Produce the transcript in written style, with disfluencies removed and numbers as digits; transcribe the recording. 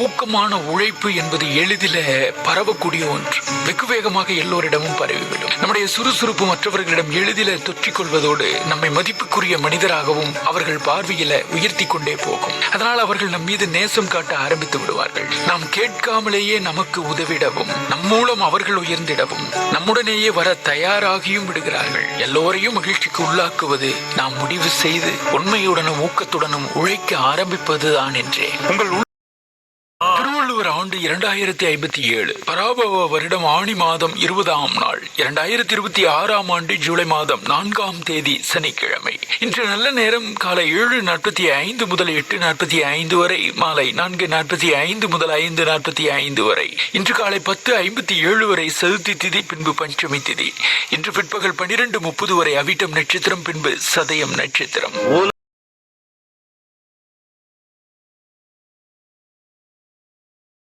ஊக்கமான உழைப்பு என்பது எளிதில பரவக்கூடிய ஒன்று. வெகு வேகமாக எல்லோரிடமும் பரவிவிடும். நம்முடைய சுறுசுறுப்பு மற்றவர்களிடம் எளிதில தொற்றிக் கொள்வதோடு நம்மை மதிப்புக்குரிய மனிதராகவும் அவர்கள் பார்வையில உயர்த்தி கொண்டே போகும். அதனால் அவர்கள் நம் மீது நேசம் காட்ட ஆரம்பித்து விடுவார்கள். நாம் கேட்காமலேயே நமக்கு உதவிடவும், நம் மூலம் அவர்கள் உயர்ந்திடவும் நம்முடனேயே வர தயாராகியும் விடுகிறார்கள். எல்லோரையும் மகிழ்ச்சிக்கு உள்ளாக்குவது நாம் முடிவு செய்து உண்மையுடனும் ஊக்கத்துடனும் உழைக்க ஆரம்பிப்பதுதான் என்றே. திருவள்ளுவர் ஆண்டு 2057, பராபவ வருடம் ஆணி மாதம் 20ஆம் நாள், 2026ஆம் ஆண்டு ஜூலை மாதம் 4ஆம் தேதி சனிக்கிழமை. இன்று நல்ல நேரம் காலை 7:45 முதல் 8:45 வரை, மாலை 4:45 முதல் 5:45 வரை. இன்று காலை 10:57 வரை சதுர்த்தி திதி, பின்பு பஞ்சமி திதி. இன்று பிற்பகல் 12:30 வரை அவிட்டம் நட்சத்திரம், பின்பு சதயம் நட்சத்திரம்.